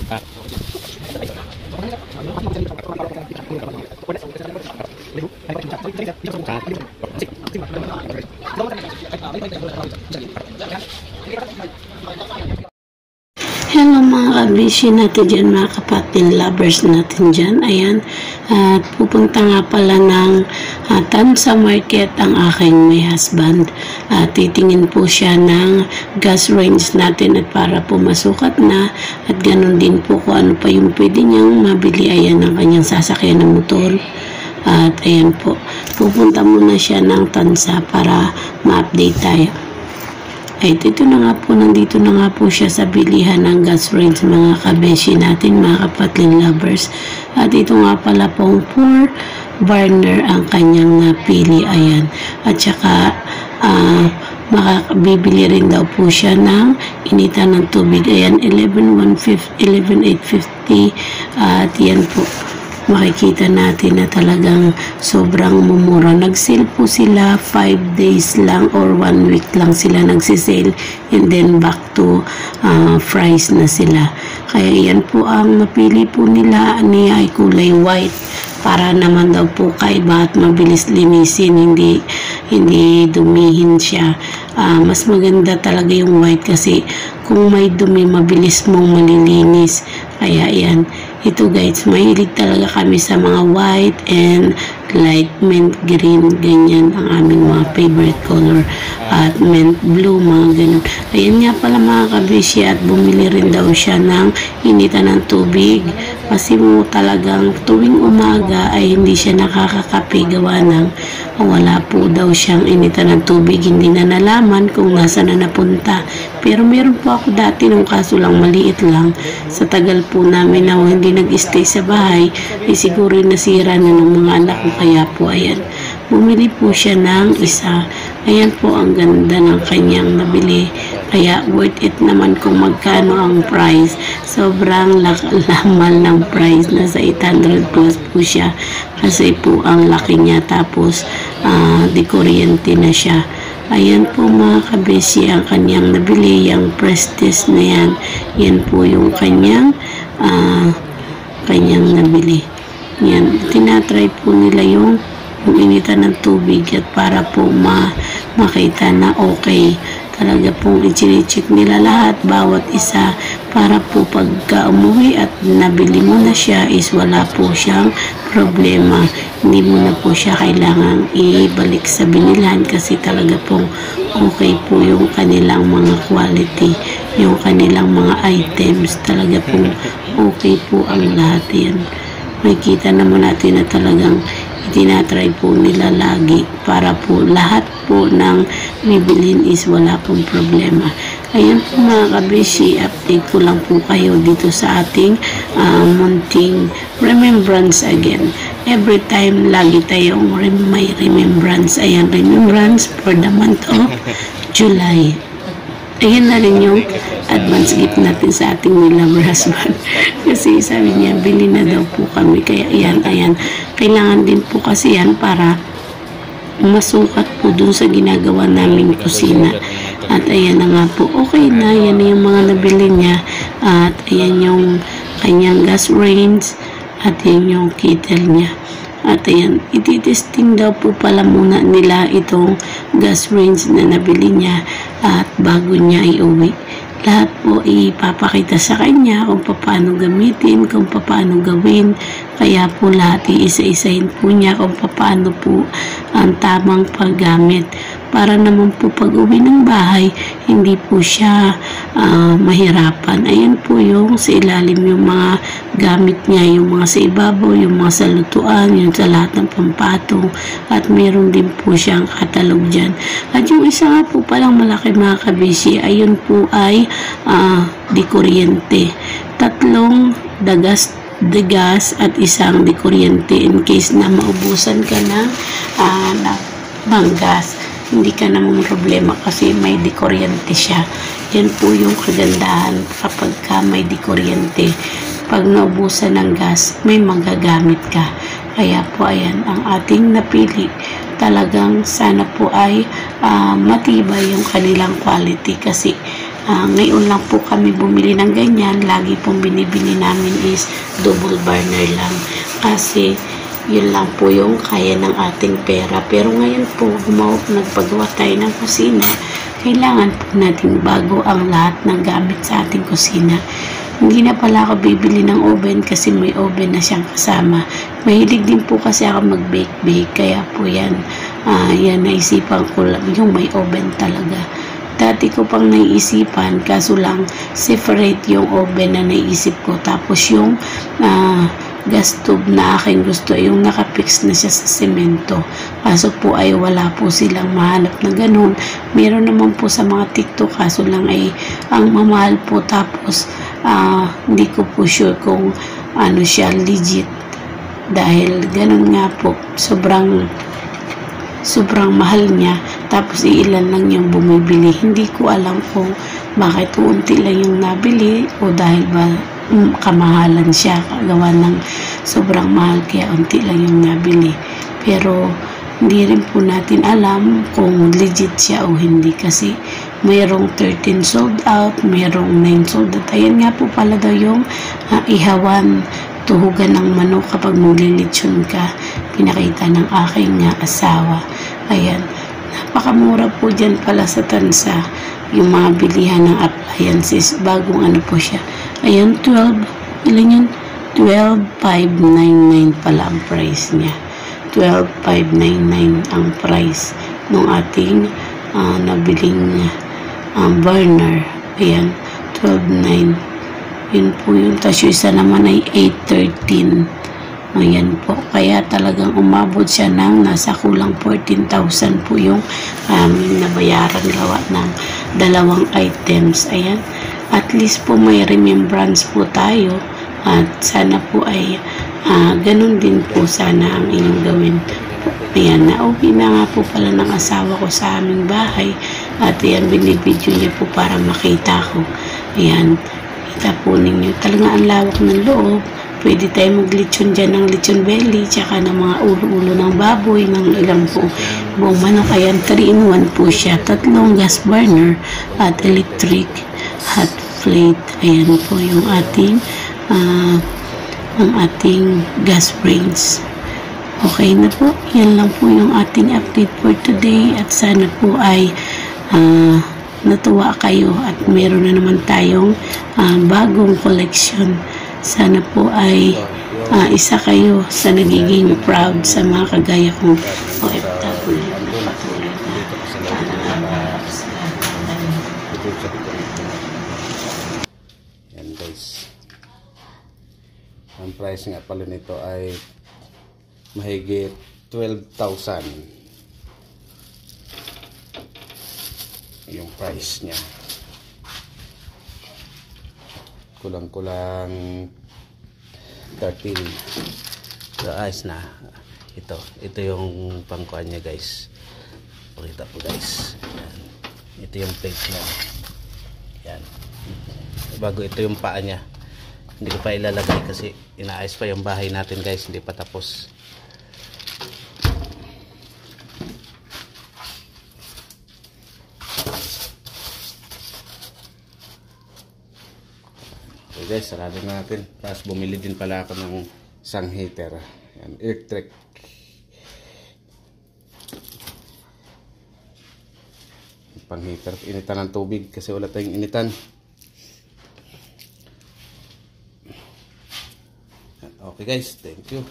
Hello mga kabishi natin dyan, mga kapatid lovers natin dyan. Ayan, at pupunta nga pala ng Tansa Market ang aking may husband. Titingin po siya ng gas range natin at para po masukat na, at ganun din po kung ano pa yung pwede niyang mabili. Ayan ang kanyang sasakyan ng motor. At ayan po, pupunta muna siya ng Tansa para ma-update tayo. Ay, nandito na nga po siya sa bilihan ng gas range mga kabeshi natin, mga kapatid lovers. At ito nga pala pong 4 burner ang kanyang napili. Ayan. At saka, makakabibili rin daw po siya ng initan ng tubig. Ayan, 11,850. At yan po. Makikita natin na talagang sobrang mumura. Nag-sale po sila 5 days lang or 1 week lang sila nagsisale, and then back to price na sila. Kaya yan po ang napili po nila, niya ay kulay white para naman daw po kaiba at mabilis linisin, hindi dumihin siya. Mas maganda talaga yung white kasi kung may dumi mabilis mong malilinis. Kaya yan, ito guys, mahilig talaga kami sa mga white and light mint green, ganyan ang aming mga favorite color, at mint blue, mga ganun. Ayan nga pala mga kabishi, at bumili rin daw siya ng initan ng tubig kasi mo talagang tuwing umaga ay hindi siya nakakakape gawa ng wala po daw siyang initan ng tubig. Hindi na nalaman kung nasa na napunta, pero meron po ako dati, nung kaso lang maliit lang. Sa tagal po namin na hindi nag-stay sa bahay, ay siguro nasira na ng mga anak ko. Kaya po ayan, bumili po siya ng isa. Ayan po, ang ganda ng kanyang nabili. Kaya worth it naman kung magkano ang price. Sobrang lamal ng price. Nasa 800 plus po siya. Kasi po ang laki niya. Tapos di kuryente na siya. Ayan po mga kabesi, ang kanyang nabili. Yung Prestige na yan. Yan po yung kanyang nabili. Yan, tinatry po nila yung initan ng tubig, at para po makita na okay. Talaga pong i-check nila lahat, bawat isa, para po pagka umuwi at nabili mo na siya is wala po siyang problema. Hindi mo na po siya kailangang ibalik sa binilan kasi talaga pong okay po yung kanilang mga quality, yung kanilang mga items. Talaga pong okay po ang lahat yan. Makikita naman natin na talagang itinatry po nila lagi para po lahat po ng bibilhin is wala pong problema. Ayan po mga kabishi, update ko lang po kayo dito sa ating munting remembrance again. Every time lagi tayong may remembrance. Ayan, remembrance for the month of July. Ayan na rin yung advance gift natin sa ating lover husband. Kasi sabi niya, bili na daw po kami. Kaya ayan. Kailangan din po kasi yan para masukat po dun sa ginagawa naming kusina. At ayan na nga po. Okay na. Yan na yung mga nabili niya. At ayan yung kanyang gas range. At yan yung kettle niya. At ayan, ititesting daw po pala muna nila itong gas range na nabili niya at bago niya iuwi. Lahat po ipapakita sa kanya kung paano gamitin, kung paano gawin. Kaya po lahat iisa-isahin po niya kung paano po ang tamang paggamit. Para naman po pag uwi ng bahay, hindi po siya mahirapan. Ayan po yung sa ilalim yung mga gamit niya, yung mga sa ibabaw, yung mga sa lutuan, yung sa lahat ng pampatong. At meron din po siyang katalog dyan. At yung isa nga po palang malaki mga kabisi, ayun po ay di kuryente. 3 degas at isang di kuryente in case na maubusan ka ng gas. Hindi ka namang problema kasi may di kuryente siya. Yan po yung kagandahan kapag may di kuryente. Pag naubusan ng gas, may magagamit ka. Kaya po ayan ang ating napili. Talagang sana po ay matibay yung kanilang quality kasi Ngayon lang po kami bumili ng ganyan. Lagi pong binibili namin is double burner lang. Kasi yun lang po yung kaya ng ating pera. Pero ngayon po, nagpagawa tayo ng kusina. Kailangan po natin bago ang lahat ng gamit sa ating kusina. Hindi na pala ako bibili ng oven kasi may oven na siyang kasama. Mahilig din po kasi ako mag-bake-bake. Kaya po yan naisipan ko lang yung may oven talaga. Dati ko pang naiisipan, kaso lang separate yung oven na naisip ko. Tapos yung gas tube na aking gusto, yung nakapix na siya sa semento. Kaso po ay wala po silang mahanap na ganun. Meron naman po sa mga TikTok, kaso lang ay ang mamahal po. Tapos hindi ko po sure kung ano siya legit. Dahil ganun nga po, sobrang mahal niya. Tapos ilan lang yung bumibili. Hindi ko alam kung bakit unti lang yung nabili o dahil ba kamahalan siya, gawa ng sobrang mahal kaya unti lang yung nabili. Pero hindi rin po natin alam kung legit siya o hindi kasi mayroong 13 sold out, mayroong 9 sold out. Ayan nga po pala daw yung ihawan, tuhugan ng manok kapag maglilitsyon ka, pinakita ng aking asawa. Ayan, napakamura po dyan pala sa Tansa yung mga bilihan ng appliances. Bagong ano po siya. Ayan, 12, ilan yun? 12,599 pala ang price niya. 12,599 ang price ng ating nabiling burner. Ayan, 12,900. Yun po yun. Tapos yung isa naman ay 813. Ayan po. Kaya talagang umabot siya ng nasa kulang 14,000 po yung nabayaran gawa ng dalawang items. Ayan. At least po may remembrance po tayo. At sana po ay ganun din po sana ang inyong gawin. Ayan. Nauwi na nga po pala ng asawa ko sa aming bahay. At ayan, binibidyo niya po para makita ko. Ayan. Kita po ninyo. Talaga ang lawak ng loob. Pwede tayo maglitsyon dyan ng lechon belly, tsaka ng mga ulo-ulo ng baboy, ng ilang po buong manok. Ayan, 3-in-1 po siya. 3 gas burner at electric hot plate. Ayan po yung ating ang ating gas range. Okay na po. Yan lang po yung ating update for today. At sana po ay natuwa kayo at meron na naman tayong bagong collection. Sana po ay isa kayo sa nagiging proud sa mga kagaya kong OFW na patuloy na nangangarap sa yan guys, ang price nga pala nito ay mahigit 12,000 yung price niya. Kulang-kulang 13. So, ayos na. Ito yung pangkuhan niya guys. Pakita po guys. Yan. Ito yung plate niya. Yan. Bago ito yung paa niya. Hindi ko pa ilalagay kasi inaayos pa yung bahay natin guys. Hindi pa tapos. Okay guys, sarado na natin. Tapos bumili din pala ako ng isang heater. Yan, electric. Pang heater. Initan ng tubig kasi wala tayong initan. Okay guys, thank you.